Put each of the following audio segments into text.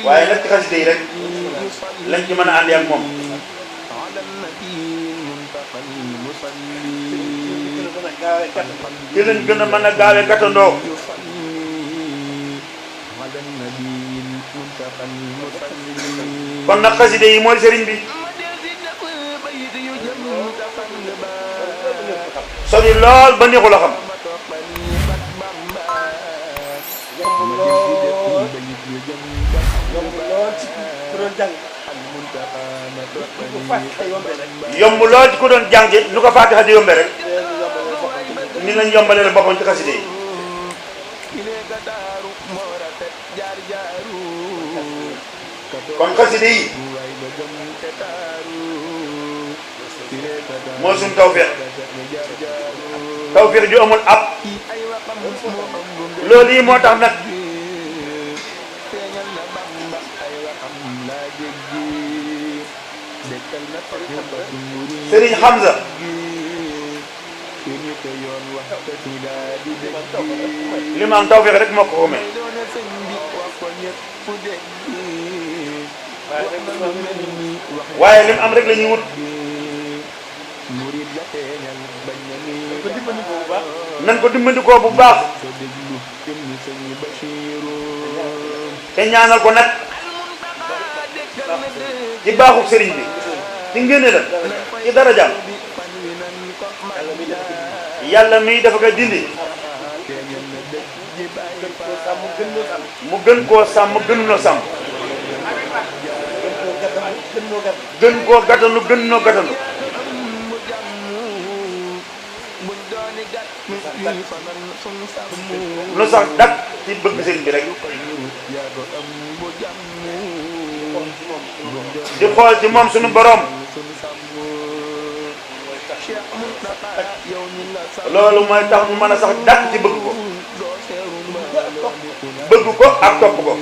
waaye nag ci xasida yi rek lañ ci mën a àndee ak moom ci lañ gën a mën a gaawee gàttandoo kon nag xasida yi mooy sëriñ bi sori lool ba neexul a xam yomb lool ci ku doon jànge nu ko Faatiha di yombe rek ni lañ yombalee la boppam ci xasida yi kon xasida yi mooy suñu tawfeex ju amul ab loolu yi moo tax nag Serigne Hamza li ma am tawfeex rek moo ko xamee waaye lim am rek la ñuy wut nan ko dimbandikoo bu baax te ñaanal ko nag ci baaxu sëriñ bi ci ngénne la ci darajaam yàlla mi dafa koy dindi mu gën koo sàmm gën noo sàmm gën koo gàttanu gën noo gàttanu nu sax dak ci bëgg sëriñ bi rek di xool ci moom suñu borom loolu mooy tax mu mën a sax dak ci bëgg ko ak topp ko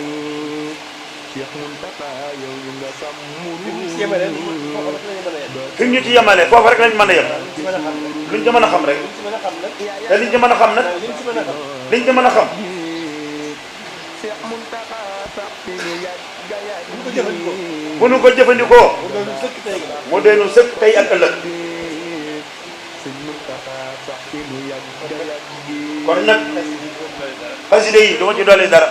fi ñu ci yemale foofu rek lañ mën a yem luñ ci mën a xam rek te liñ ci mën a xam nag liñ ci mën a xam bu nu ko jëfandikoo mu deenu sëkk tey ak ëllëg kon nag xasida yi duma ci dolli dara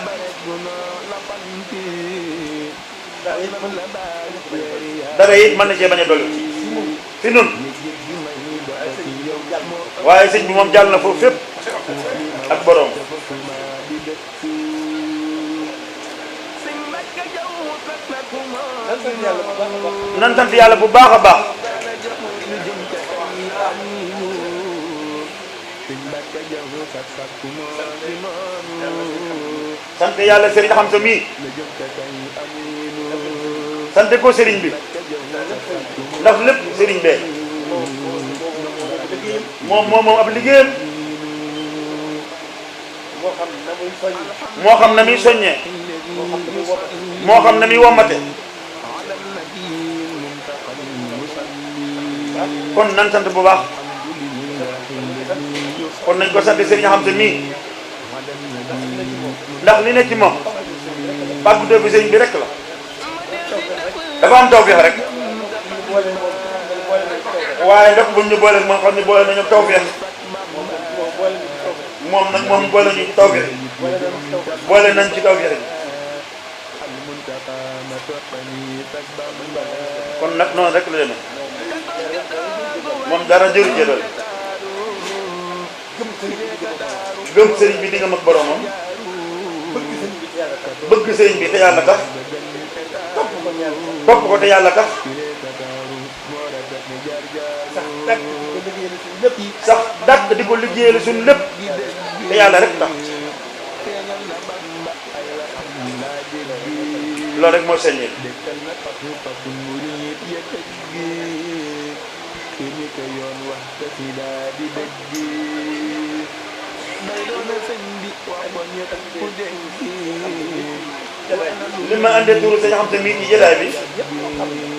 dara it mën na cee bañ a dolli fi nun waaye sëñ bi moom jàll na foofu fépp ak borom nan sant yàlla bu baax a baax sant yàlla sëriñ Hamza mii sant ko sëriñ bi ndax lépp sëriñ bee moom ab liggéeyam moo xam na muy soññee moo xam na muy wommate kon nan sant bu baax kon nañ ko sant sëriñ Hamza mii ndax li ne ci moom pàggutoo bi sëriñ bi rek la dafa am tawfeex rek waaye ndax buñ ñu boole moom xam ne boole nañu tawfeex moom nag moom boole ñu ci tawfeex boole nañ ci tawfeex kon nag noonu rek la demee moom dara jëru jëlal gëm sëriñ bi di nga mag boromam bëgg sëriñ bi te yàlla tax topp ko te yàlla tax sax dàkk di ko liggéeyal suñu lépp te yàlla rek tax loolu rek mooy sañeel li ma andee turu sëñ Hamza mii ci jëlaay bi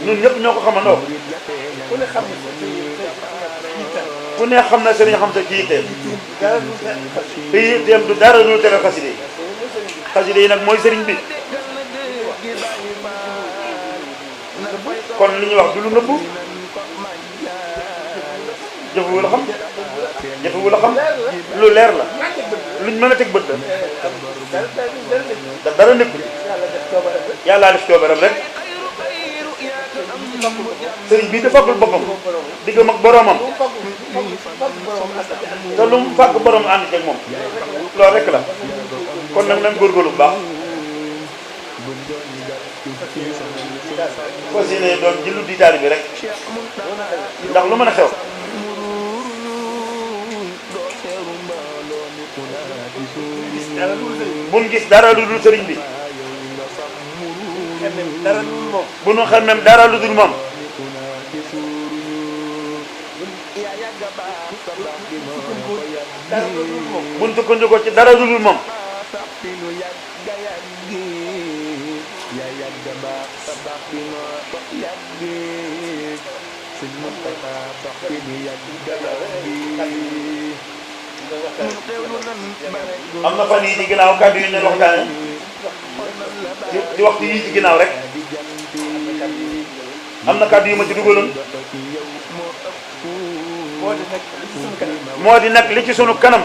ñun ñëpp ñoo ko xamandoo ku ne xam na sëriñ Hamza ci yitteem te yitteem du dara ñu tere xaside yi nag mooy sëriñ bi kon li ñuy wax du lu nëbbu jëfewu la xam jëfewu la xam lu leer la luñ mën a teg bët la dara nekkul yàllaa def coobaram rek sëriñ bii dafa fàggul boppam diggam ak boromam te lu mu fàgg borom ànd ceeg moom loolu rek la kon nag nañ góorgóorlu bu baax fas yéene doon jëlu di taali bi rek ndax lu mën a xew buñ gis dara lu dul sëriñ bi bu nu xamem dara lu dul moom buñ sukkandikoo ci dara lu dul moom am na fan yii ci ginnaaw kàddu yi ñu waxtaane ci waxtu yii ci ginnaaw rek am na kàddu yu ma ci dugaloon moo di nag li ci sunu kanam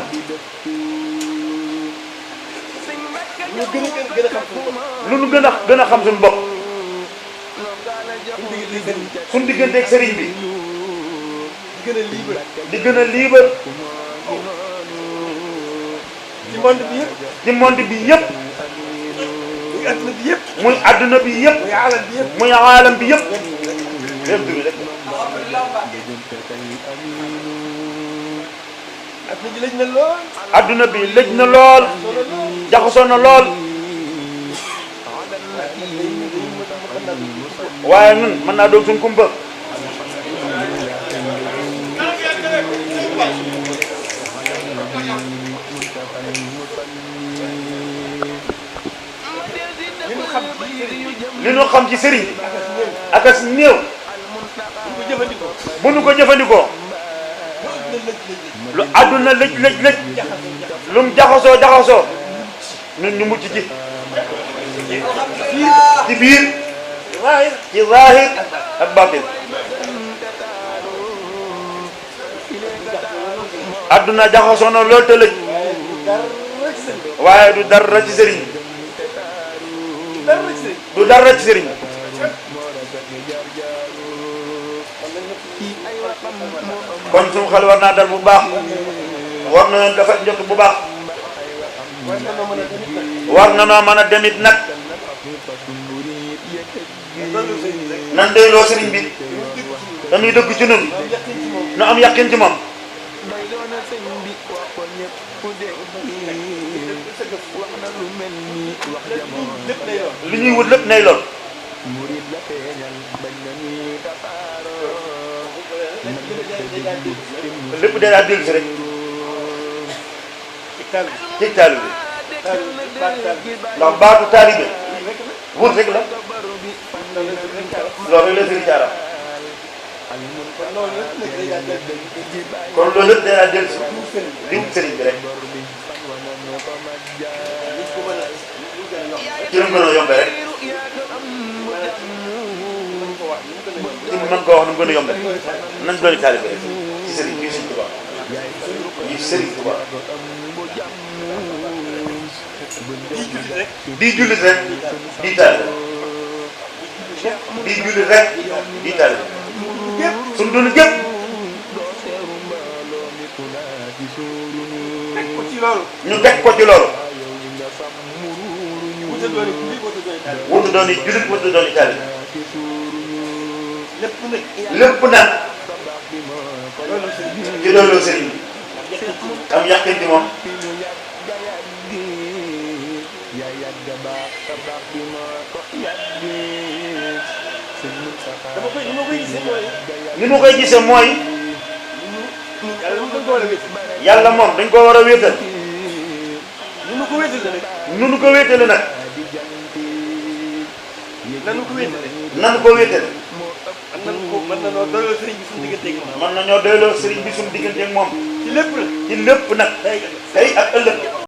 lu nu gën a xam suñu bopp suñu digganteeg sëriñ bi di gën a libre ci monde bi yëpp muy adduna bi yëpp muy aalam bi yëpp lépp dugg rek adduna bi lëj na lool jaxasoo na lool waaye ñun mën naa doon suñ kumpa li ñu xam ci sëriñ ak as néew bu nu ko jëfandikoo lu àdduna lëj lu mu jaxasoo ñun ñu mucc ci biir ci zaahir ak baatin àdduna jaxasoo na lool te lëj waaye du dara ci sëriñ du dara ci sëriñ kon suñu xel war naa dal bu baax war na leen dafa njot bu baax war na noo mën a demit nag nan doyloo sëriñ bi dañuy dëgg ci ñun nu am yaqin ci moom li ñuy wut lépp nay lool lépp day daal dellu si rek ci taalibe ndax baatu taalibe wut rek la loolu rek la sëriñ Caara kon loolu lépp day daal dellu si di wut sëriñ bi rek ci lu mu gën a yombee rek ci mën koo wax nu mu gën a yombee nañ doon taalibe rek ci sëriñ bi Sëriñ Tuubaa yi Sëriñ Tuubaa di jullit rek di taalibe di jullit rek di taalibe suñu dund gépp ñu teg ko ci loolu wutu doon yi jullit wutu doon yi taalibe lépp nag ci loolu sëriñ bi am yàqin ci moom ni ma koy gisee mooy yàlla moom dañ ko war a wéetal nu ko wéetale nag nanu ko wéetale mën nañoo doyloo sëriñ bi suñu digganteeg moom ci lépp nag tey ak ëllëg